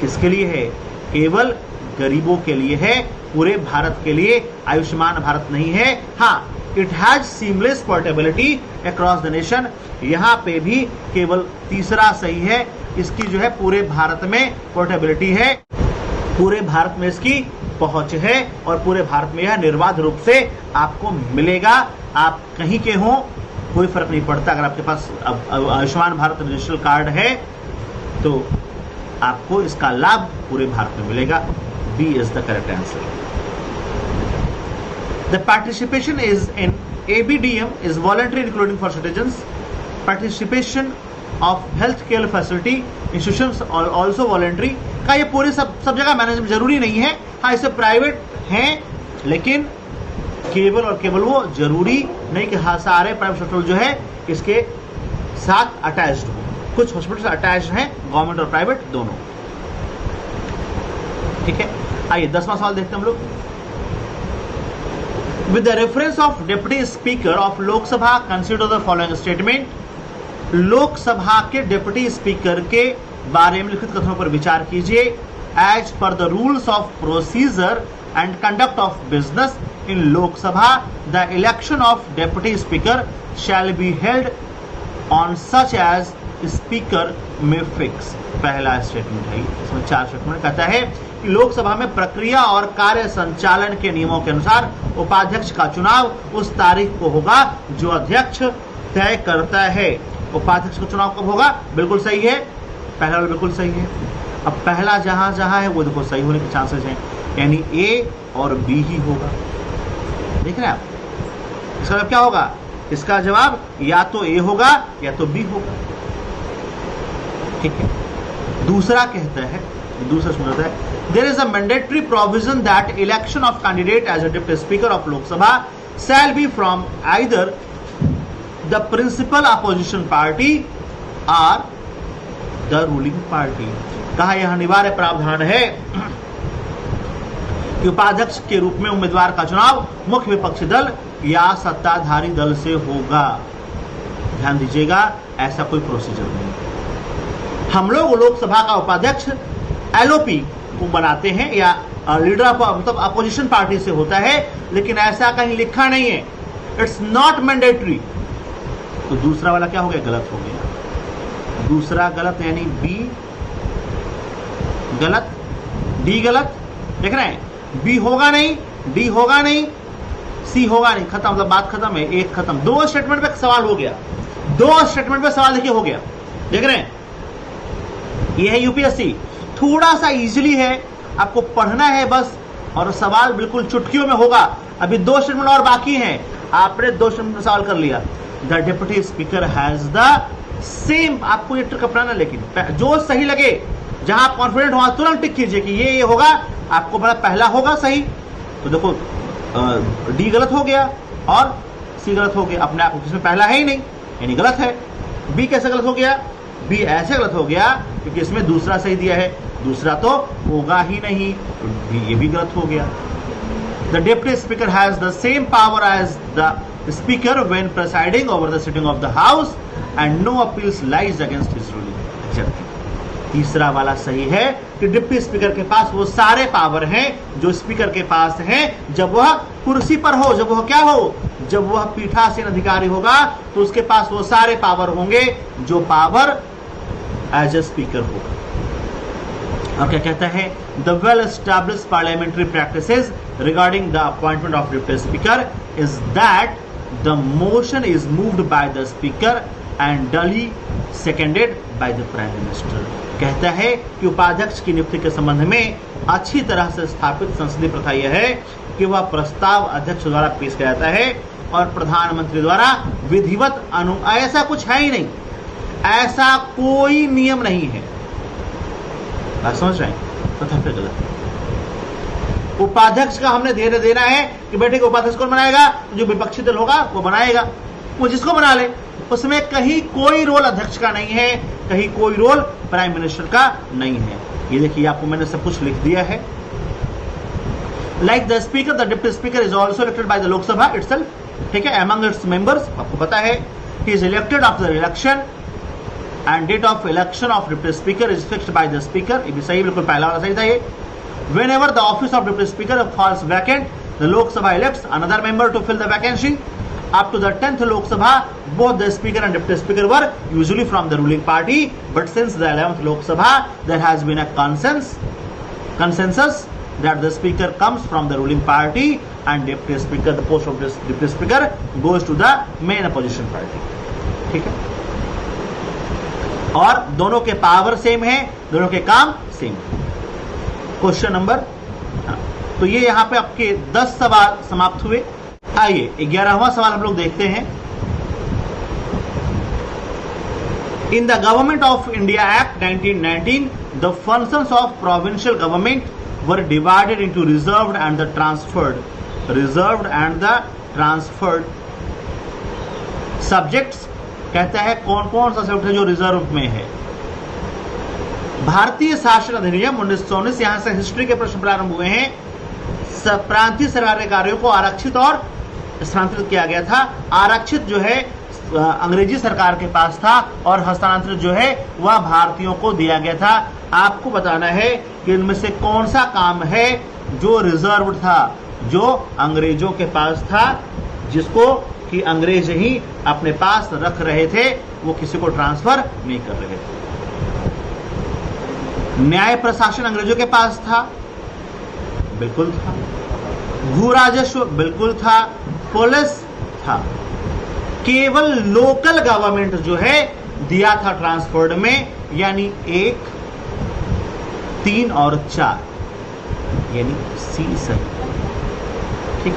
किसके लिए है? केवल गरीबों के लिए है, पूरे भारत के लिए आयुष्मान भारत नहीं है। हाँ, it has seamless portability across the nation. यहाँ पे भी केवल तीसरा सही है। इसकी जो है पूरे भारत में पोर्टेबिलिटी है, पूरे भारत में इसकी पहुंच है और पूरे भारत में यह निर्बाध रूप से आपको मिलेगा। आप कहीं के हो कोई फर्क नहीं पड़ता। अगर आपके पास आयुष्मान भारत डिजिटल कार्ड है तो आपको इसका लाभ पूरे भारत में मिलेगा। B is the correct answer. The participation is in ABDM is voluntary including for citizens. Participation of healthcare facility institutions are also voluntary. का ये पूरे सब जगह मैनेजमेंट जरूरी नहीं है। हाँ, इसे प्राइवेट हैं, लेकिन केवल और केवल वो जरूरी नहीं कि हाँ सारे प्राइवेट हॉस्पिटल जो है इसके साथ अटैच्ड हो। कुछ हॉस्पिटल अटैच्ड हैं, गवर्नमेंट और प्राइवेट दोनों। ठीक है, आइए 10वां सवाल देखते हैं हम लोग। With the reference of Deputy Speaker of Lok Sabha, consider the following statement. Lok Sabha के डिप्टी स्पीकर के बारे में लिखित कथनों पर विचार कीजिए। As per the rules of procedure and conduct of business in Lok Sabha, the election of Deputy Speaker shall be held on such as speaker में फिक्स। पहला स्टेटमेंट है, इसमें 4 स्टेटमेंट। कहता है कि लोकसभा में प्रक्रिया और कार्य संचालन के नियमों के अनुसार उपाध्यक्ष का चुनाव उस तारीख को होगा जो अध्यक्ष तय करता है। उपाध्यक्ष का चुनाव कब होगा? बिल्कुल सही है, पहला वाला बिल्कुल सही है। अब पहला जहां जहां है वो देखो सही होने के चांसेस हैं, यानी ए और बी ही होगा। देख रहे हैं आप, इसका जवाब क्या होगा? इसका जवाब या तो ए होगा या तो बी होगा। ठीक है। दूसरा कहता है, दूसरा सुनता है, there is a mandatory provision that election of candidate as a deputy speaker of Lok Sabha shall be from either the principal opposition party और द रूलिंग पार्टी। कहा यह अनिवार्य प्रावधान है कि उपाध्यक्ष के रूप में उम्मीदवार का चुनाव मुख्य विपक्षी दल या सत्ताधारी दल से होगा। ध्यान दीजिएगा, ऐसा कोई प्रोसीजर नहीं। हम लोग लोकसभा का उपाध्यक्ष एलओपी को बनाते हैं या लीडर ऑफ मतलब अपोजिशन पार्टी से होता है, लेकिन ऐसा कहीं लिखा नहीं है। It's not mandatory. तो दूसरा वाला क्या हो गया? गलत हो गया। दूसरा गलत, यानी बी गलत, डी गलत। देख रहे हैं, बी होगा नहीं, डी होगा नहीं, सी होगा नहीं। खत्म, मतलब बात खत्म है, एक खत्म। 2 स्टेटमेंट पे सवाल हो गया, 2 स्टेटमेंट पे सवाल देखिए हो गया। देख रहे हैं, ये है यूपीएससी। थोड़ा सा इजीली है, आपको पढ़ना है बस, और सवाल बिल्कुल चुटकियों में होगा। अभी 2 स्टेटमेंट और बाकी हैं, आपने 2 स्टेटमेंट में सवाल कर लिया। The deputy speaker has the same, आपको ये ट्रिक अपनाना, लेकिन जो सही लगे, जहां आप कॉन्फिडेंट हो तुरंत टिक कीजिए कि ये होगा। आपको पता पहला होगा सही, तो देखो डी गलत हो गया और सी गलत हो गया अपने आप, इसमें पहला है ही नहीं, यानी गलत है। बी कैसे गलत हो गया? बी ऐसे गलत हो गया क्योंकि इसमें दूसरा सही दिया है, दूसरा तो होगा ही नहीं, तो ये भी गलत हो गया। The deputy speaker has the same power as the speaker when presiding over the sitting of the house and no appeals lies against his ruling. तीसरा वाला सही है कि डिप्टी स्पीकर के पास वो सारे पावर हैं जो स्पीकर के पास हैं जब वह कुर्सी पर हो, जब वह क्या हो, जब वह पीठासीन अधिकारी होगा, तो उसके पास वो सारे पावर होंगे जो पावर एज ए स्पीकर होगा। और क्या कहता है? The well established parliamentary practices regarding the appointment of deputy speaker is that the motion is moved by the speaker and डली seconded by the prime minister. कहता है कि उपाध्यक्ष की नियुक्ति के संबंध में अच्छी तरह से स्थापित संसदीय प्रथा यह है कि वह प्रस्ताव अध्यक्ष द्वारा पेश किया जाता है और प्रधानमंत्री द्वारा विधिवत ऐसा कुछ है ही नहीं, ऐसा कोई नियम नहीं है। बात समझ रहे हैं? प्रथा फिर गलत है। उपाध्यक्ष का हमने ध्यान देना है कि बेटे को उपाध्यक्ष कौन बनाएगा? जो विपक्षी दल होगा वो बनाएगा, वो जिसको बना ले। उसमें कहीं कोई रोल अध्यक्ष का नहीं है, कहीं कोई रोल प्राइम मिनिस्टर का नहीं है। ये देखिए, आपको मैंने सब कुछ लिख दिया है। Like the speaker, the deputy speaker is also elected by the Lok Sabha itself. ठीक है, अमंग इट्स मेंबर्स, आपको पता है। He is elected after election and date of election of deputy speaker is fixed by the speaker. ये भी सही, बिल्कुल पहला वाला सही था ये। Whenever the office of deputy speaker falls vacant, the Lok Sabha elects another member to fill the vacancy. Up to the 10th Lok Sabha, both the speaker and deputy speaker were usually from the ruling party. But since the 11th Lok Sabha, there has been a consensus that the speaker comes from the ruling party and deputy speaker, the post of the deputy speaker goes to the main opposition party. ठीक है? और दोनों के power same है, दोनों के काम same है। क्वेश्चन नंबर, तो ये यहाँ पे आपके 10 सवाल समाप्त हुए। आइए 11वां सवाल हम लोग देखते हैं। In the government of India act 1919 the functions of provincial government were divided into reserved and the transferred subjects. कहता है कौन कौन सा सब्जेक्ट है जो रिजर्व में है। भारतीय शासन अधिनियम 1919, यहां से हिस्ट्री के प्रश्न प्रारंभ हुए हैं। प्रांतीय सरकारी कार्यों को आरक्षित और स्थानांतरित किया गया था। आरक्षित जो है अंग्रेजी सरकार के पास था और हस्तांतरित जो है वह भारतीयों को दिया गया था। आपको बताना है कि इनमें से कौन सा काम है जो रिजर्व था, जो अंग्रेजों के पास था, जिसको कि अंग्रेज ही अपने पास रख रहे थे वो किसी को ट्रांसफर नहीं कर रहे थे। न्याय प्रशासन अंग्रेजों के पास था, बिल्कुल था। भू राजस्व बिल्कुल था। पुलिस था। केवल लोकल गवर्नमेंट जो है दिया था ट्रांसफर्ड में, यानी 1, 3 और 4, यानी सी सही। ठीक,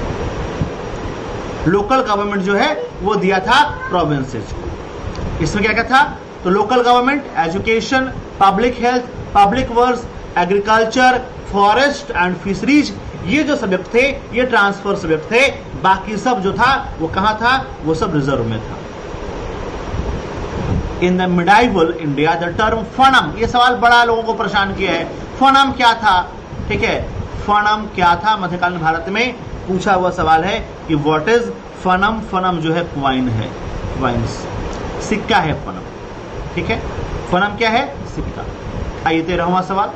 लोकल गवर्नमेंट जो है वो दिया था प्रोविंसेस को। इसमें क्या क्या था? तो local government, education, public health, public works, agriculture, forest and fisheries, ये जो सब्जेक्ट थे ये ट्रांसफर सब्जेक्ट थे। बाकी सब जो था वो कहां था? वो सब रिजर्व में था। In the medieval India the term fanam, ये सवाल बड़ा लोगों को परेशान किया है। फनम क्या था? ठीक है, फनम क्या था? मध्यकालीन भारत में पूछा हुआ सवाल है कि व्हाट इज फनम। फनम जो है क्वाइन है, क्वाइंस, सिक्का है फनम। ठीक है, फनम क्या है? सिक्का। आइए 13वां सवाल,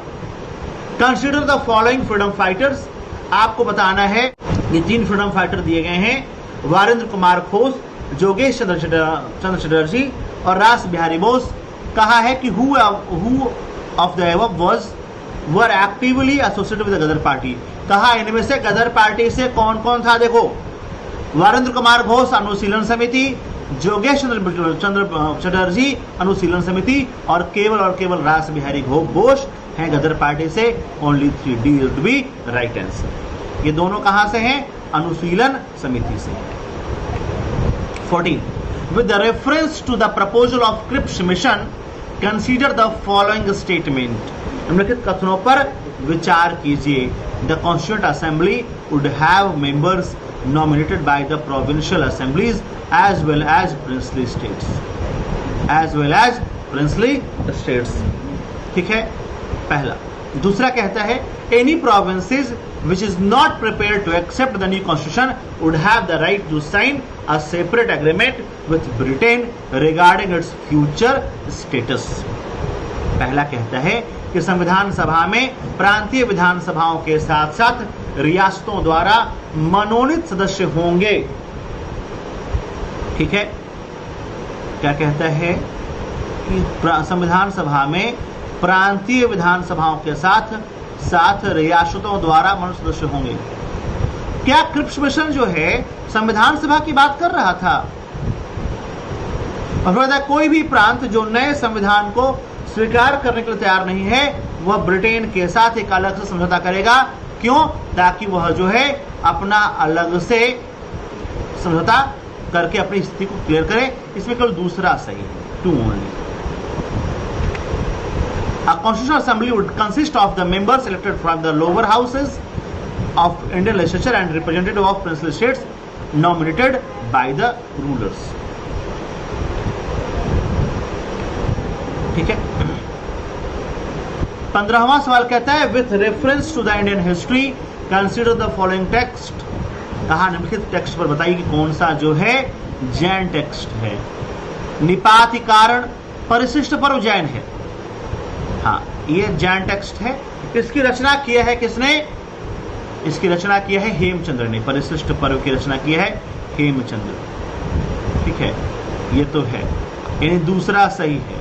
consider the following freedom fighters. आपको बताना है, ये 3 फ्रीडम फाइटर दिए गए हैं, वारेंद्र कुमार घोष, जोगेश चंद्र चटर्जी और रास बिहारी बोस। कहा है कि who of the above were actively associated with the Ghadar party. कहा इनमें से गदर पार्टी से कौन कौन था? देखो, वारेंद्र कुमार घोष अनुशीलन समिति, जोगेश चंद्र चटर्जी अनुशीलन समिति और केवल रास बिहारी बोस हैं गदर पार्टी से। Only 3 D to be right answer. ये दोनों कहां से हैं? अनुशीलन समिति से। 14, with the reference to the proposal of Cripps Mission, consider the following statement. निम्नलिखित कथनों पर विचार कीजिए। The Constituent Assembly would have members nominated by the provincial assemblies as well as princely states. ठीक है, पहला। दूसरा कहता है any provinces which is not prepared to accept the new constitution would have the right to sign a separate agreement with Britain regarding its future status. पहला कहता है कि संविधान सभा में प्रांतीय विधानसभाओं के साथ साथ रियासतों द्वारा मनोनीत सदस्य होंगे। ठीक है, क्या कहता है कि संविधान सभा में प्रांतीय विधानसभाओं के साथ साथ रियासतों द्वारा मनोनीत सदस्य होंगे। क्या क्रिप्स मिशन जो है संविधान सभा की बात कर रहा था? और कोई भी प्रांत जो नए संविधान को स्वीकार करने के लिए तैयार नहीं है वह ब्रिटेन के साथ एक अलग से समझौता करेगा। क्यों? ताकि वह जो है अपना अलग से समझौता करके अपनी स्थिति को क्लियर करे। इसमें केवल दूसरा सही है, 2 only. A constitutional assembly would consist of the members elected from the lower houses of Indian legislature and representative of princely states nominated by the rulers. ठीक है, 15वां सवाल कहता है with reference to the Indian history consider the following text. कहा निम्नलिखित text पर बताइए कि कौन सा जो है जैन टेक्स्ट है। निपाति कारण परिशिष्ट पर्व जैन है। हाँ, ये जैन टेक्स्ट है। इसकी रचना किया है किसने? इसकी रचना किया है हेमचंद्र ने। परिशिष्ट पर्व की रचना किया है हेमचंद्र। ठीक है, ये तो है, यानी दूसरा सही है।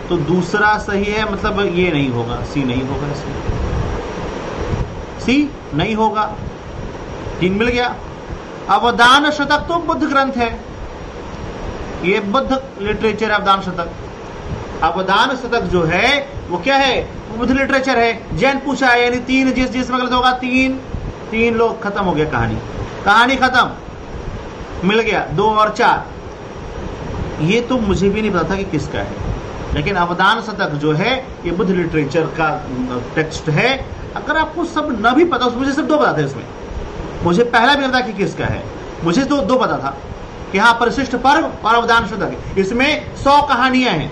तो दूसरा सही है मतलब ये नहीं होगा, सी नहीं होगा, इसमें सी नहीं होगा। 3 मिल गया। अवदान शतक तो बुद्ध ग्रंथ है, ये बुद्ध लिटरेचर है। अवदान शतक, अवदान शतक जो है वो क्या है? वो बुद्ध लिटरेचर है। जैन पूछा है, यानी 3 जिसमें गलत होगा 3 लोग, खत्म हो गया कहानी खत्म। मिल गया 2 और 4। ये तो मुझे भी नहीं पता था कि किसका है, लेकिन अवदान शतक जो है ये बुद्ध लिटरेचर का टेक्स्ट है। अगर आपको सब न भी पता, मुझे सिर्फ 2 पता थे इसमें। मुझे पहला भी नहीं पता कि किसका है, मुझे तो 2 पता था कि हाँ परिशिष्ट पर्व और अवदान शतक। इसमें 100 कहानियां हैं,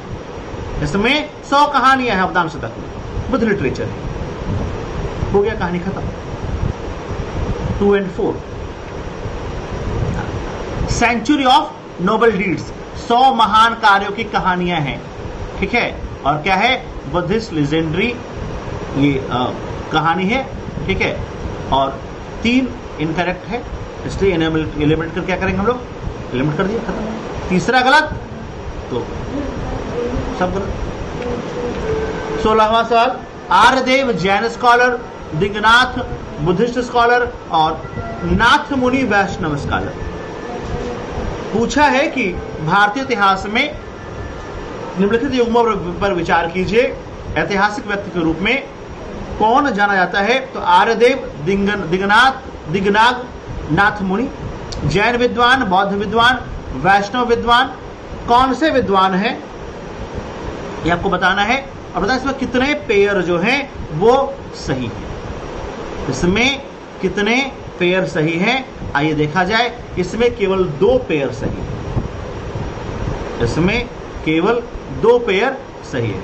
इसमें 100 कहानियां हैं अवदान शतक में, बुद्ध लिटरेचर है। हो गया, कहानी खत्म। 2 और 4 सेंचुरी ऑफ नोबल डीड्स, 100 महान कार्यों की कहानियां हैं। ठीक है, और क्या है? बुद्धिस्ट लेजेंडरी ये कहानी है। ठीक है, और 3 इनकरेक्ट है, इसलिए एलिमिनेट कर क्या करेंगे हम लोग? एलिमिनेट कर दिया, खत्म। तीसरा गलत, तो तो सब गलत। 16वां सवाल, Aryadeva Jain scholar, Dignaga Buddhist scholar और नाथ मुनि वैष्णव स्कॉलर। पूछा है कि भारतीय इतिहास में निम्नलिखित युग्मों पर विचार कीजिए, ऐतिहासिक व्यक्ति के रूप में कौन जाना जाता है? तो आर्यदेव, दिगनाग, नाथ मुनि। जैन विद्वान, बौद्ध विद्वान, वैष्णव विद्वान, कौन से विद्वान है ये आपको बताना है और बताना इसमें कितने पेयर जो हैं वो सही है। इसमें कितने पेयर सही हैं आइए देखा जाए। इसमें केवल 2 पेयर सही है, इसमें केवल 2 पेयर सही है।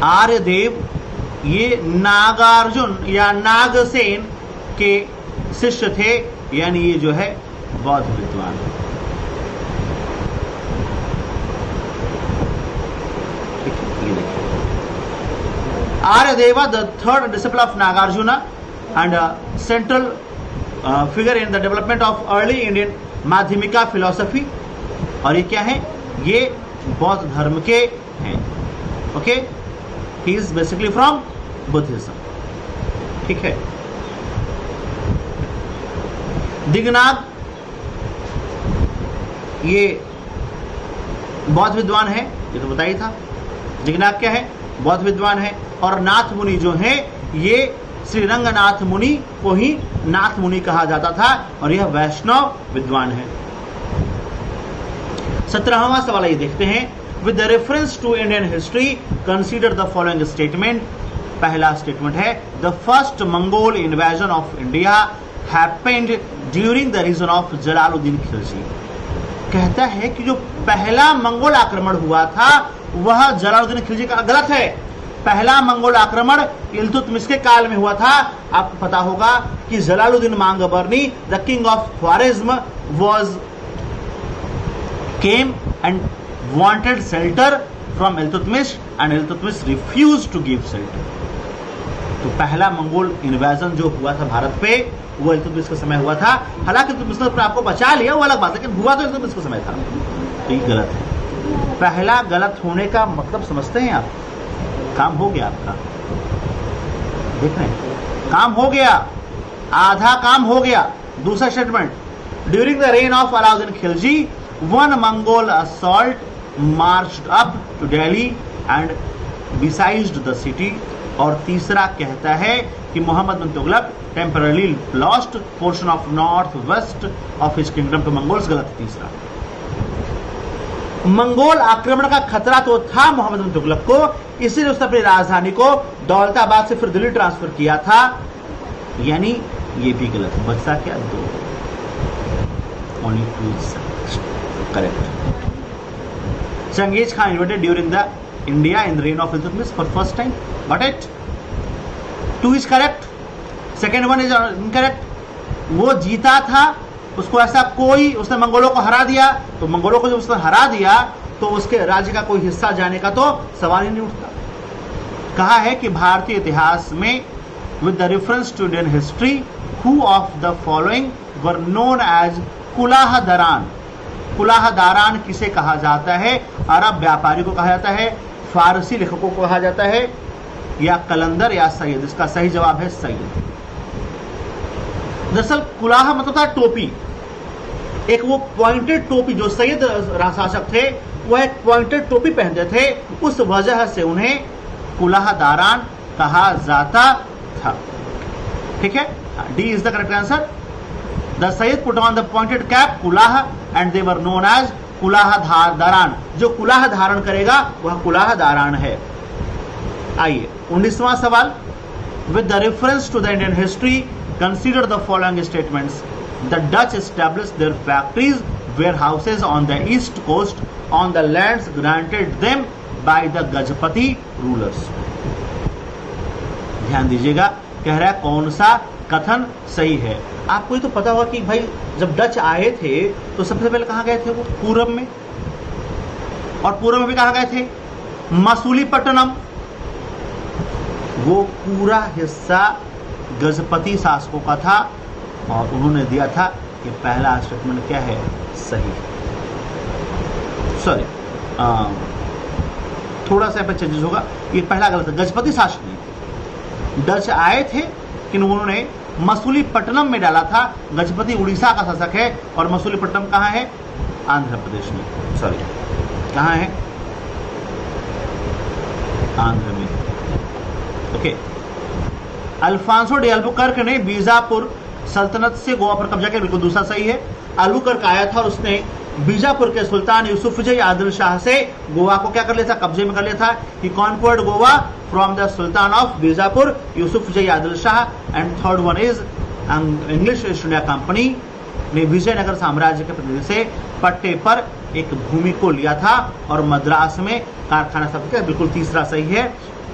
आर्यदेव ये नागार्जुन या नागसेन के शिष्य थे, यानी ये जो है बौद्ध विद्वान। Aryadeva, the third disciple of Nagarjuna and a central figure in the development of early Indian Madhyamika philosophy। और ये क्या है? ये बौद्ध धर्म के हैं। Okay, he is basically from Buddhism। ठीक है। दिगनाग ये बौद्ध विद्वान है, ये तो बताया था। दिगनाग क्या है? बौद्ध विद्वान है। और नाथ मुनि जो है ये श्री रंगनाथ मुनि को ही नाथ मुनि कहा जाता था और यह वैष्णव विद्वान है। 17वां सवाल ये देखते हैं, with the reference to Indian history consider the following statement. पहला स्टेटमेंट है, the first Mongol invasion of India happened during the reason of Jalaluddin Khilji. कहता है कि जो पहला मंगोल आक्रमण हुआ था वह जलालुद्दीन खिलजी का। गलत है। पहला मंगोल आक्रमण इल्तुतमिश के काल में हुआ था। आपको पता होगा कि Jalaluddin Mangburni, the king of Khwarazm, was came and wanted shelter from Iltutmish and Iltutmish refused to give shelter. तो पहला मंगोल इन्वेजन जो हुआ था भारत पे वो इल्तुतमिश के समय हुआ था। हालांकि इल्तुतमिश ने आपको बचा लिया, वो अलग बात, लेकिन हुआ तो इल्तुतमिश के समय था। तो ये गलत है। पहला गलत होने का मतलब समझते हैं आप? काम हो गया आपका, देख रहे हैं, काम हो गया, आधा काम हो गया। दूसरा statement, during the reign of Alauddin Khilji one Mongol assault marched up to Delhi and besieged the city. और तीसरा कहता है कि Mohammad bin Tughlaq temporary lost portion of north west of his kingdom to Mongols. गलत है तीसरा। मंगोल आक्रमण का खतरा तो था मोहम्मद बिन तुगलक को, इसीलिए उसने अपनी राजधानी को दौलताबाद से फिर दिल्ली ट्रांसफर किया था, यानी ये भी गलत। बचा क्या? 2, only 2 correct. Genghis Khan invaded during the India in the reign of Iltutmish for first time. Got it? 2 is correct, second 1 is incorrect. वो जीता था, उसको ऐसा कोई, उसने मंगोलों को हरा दिया, तो मंगोलों को जब उसने हरा दिया तो उसके राज्य का कोई हिस्सा जाने का तो सवाल ही नहीं उठता। कहा है कि भारतीय इतिहास में with the reference to Indian history who of the following were known as Kulahdaran. Kulahdaran किसे कहा जाता है? अरब व्यापारी को कहा जाता है, फारसी लेखकों को कहा जाता है, या कलंदर या सैयद। इसका सही जवाब है सैयद। दरअसल कुलाह मतलब था टोपी, एक वो पॉइंटेड टोपी। जो सैयद शासक थे वह एक पॉइंटेड टोपी पहनते थे, उस वजह से उन्हें कुलाहदारान कहा जाता था। ठीक है, D is the correct answer. The Sayyid put on the pointed cap kulah and they were known as Kulahdaran. जो कुलाह धारण करेगा वह कुलाहदारान है। आइए 19वां सवाल, with the reference to the Indian history consider the following statements. The Dutch established their factories, warehouses on the east coast on the lands granted them by the Gajapati rulers। ध्यान दीजिएगा, कह रहा है कौन सा कथन सही है। आपको ये तो पता होगा कि भाई जब डच आए थे तो सबसे पहले कहाँ गए थे? वो पूरब में, और पूरब में भी कहाँ गए थे? मसूलीपट्टनम। वो पूरा हिस्सा गजपति शासकों का था और उन्होंने दिया था कि पहला स्टेटमेंट क्या है? सही। सॉरी, थोड़ा सा यहाँ पे चेंजेस होगा, ये पहला गलत है, गजपति शासनी डच आए थे कि उन्होंने मसूलीपट्टनम में डाला था। गजपति उड़ीसा का शासक है और मसूलीपट्टनम कहाँ है? आंध्र प्रदेश में, सॉरी कहाँ है? आंध्र में। ओके, अल्फांसो डी अल्बुकर्क ने बीजापुर सल्तनत से गोवा पर कब्जा किया, बिल्कुल दूसरा सही है। अल्बुकर्क आया था और उसने बीजापुर के सुल्तान यूसुफजई आदिल शाह से गोवा को क्या कर लिया था? कब्जे में कर लिया था। He conquered Goa from the sultan of Bijapur Yusuf Adil Shah. And third one is English East India company ने विजयनगर साम्राज्य के प्रतिनिधि से पट्टे पर एक भूमि को लिया था और मद्रास में कारखाना स्थापित किया, बिल्कुल तीसरा सही है।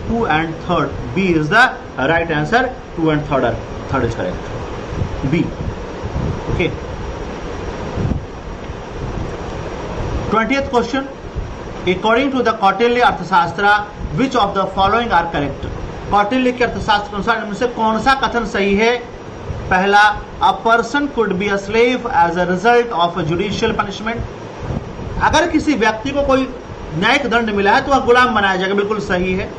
2 and 3 B is the right answer. 2 and 3 is correct, B. Okay, 20th question, according to the Kautilya Arthashastra which of the following are correct? Kautilya के अर्थशास्त्र के अनुसार इनमें से कौन सा कथन सही है? पहला, a person could be a slave as a result of a judicial punishment. अगर किसी व्यक्ति को कोई न्यायिक दंड मिला है तो वह गुलाम बनाया जाएगा, बिल्कुल सही है।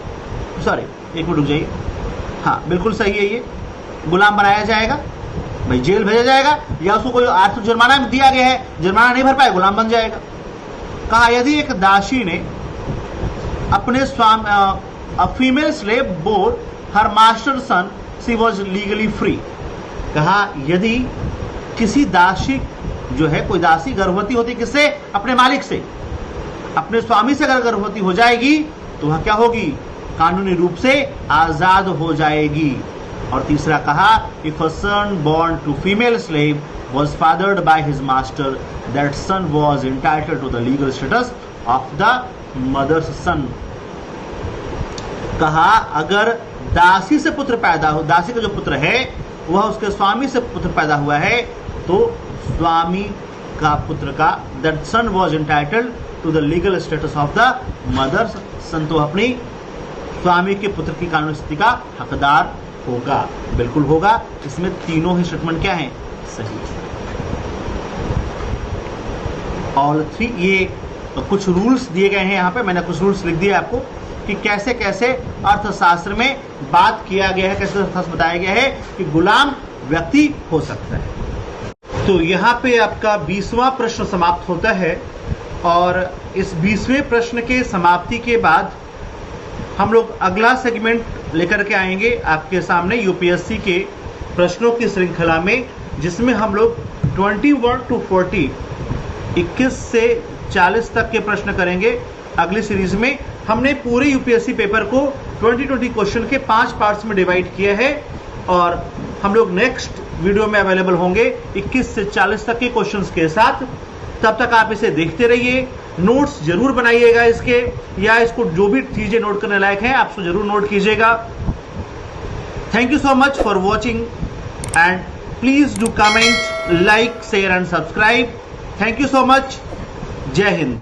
सॉरी, एक मिनट रुक जाइए, हाँ बिल्कुल सही है, ये गुलाम बनाया जाएगा, भाई जेल भेजा जाएगा या उसको कोई आर्थिक जुर्माना दिया गया है, जुर्माना नहीं भर पाए गुलाम बन जाएगा। कहा, यदि एक दासी ने अपने स्वामी female slave bore her master son she was legally free. कहा, यदि किसी दासी जो है, कोई दासी गर्भवती होती किससे? अपने मालिक से, अपने स्वामी से अगर गर्भवती हो जाएगी तो वह क्या होगी? कानूनी रूप से आजाद हो जाएगी। और तीसरा कहा, if a son born to female slave was fathered by his master, that son was entitled to the legal status of the mother's son। कहा, अगर दासी से पुत्र पैदा हो, दासी का जो पुत्र है वह उसके स्वामी से पुत्र पैदा हुआ है तो स्वामी का पुत्र का that son was entitled to the legal status of the mother's son, तो अपनी स्वामी के पुत्र की कानूनी स्थिति का हकदार होगा, बिल्कुल होगा। इसमें तीनों ही स्टेटमेंट क्या हैं? सही। ऑल 3, ये कुछ रूल्स दिए गए हैं यहाँ पे, मैंने कुछ रूल्स लिख दिए आपको कि कैसे कैसे अर्थशास्त्र में बात किया गया है, कैसे अर्थशास्त्र बताया गया है कि गुलाम व्यक्ति हो सकता है। तो यहाँ पे आपका 20वां प्रश्न समाप्त होता है और इस 20वें प्रश्न के समाप्ति के बाद हम लोग अगला सेगमेंट लेकर के आएंगे आपके सामने यूपीएससी के प्रश्नों की श्रृंखला में, जिसमें हम लोग 21 to 40 21 से 40 तक के प्रश्न करेंगे। अगली सीरीज में हमने पूरे यूपीएससी पेपर को 2020 क्वेश्चन के 5 पार्ट्स में डिवाइड किया है और हम लोग नेक्स्ट वीडियो में अवेलेबल होंगे 21 से 40 तक के क्वेश्चंस के साथ। तब तक आप इसे देखते रहिए, नोट्स जरूर बनाइएगा इसके, या इसको जो भी चीजें नोट करने लायक हैं आप उसको जरूर नोट कीजिएगा। Thank you so much for watching and please do comment, like, share and subscribe. Thank you so much. जय हिंद।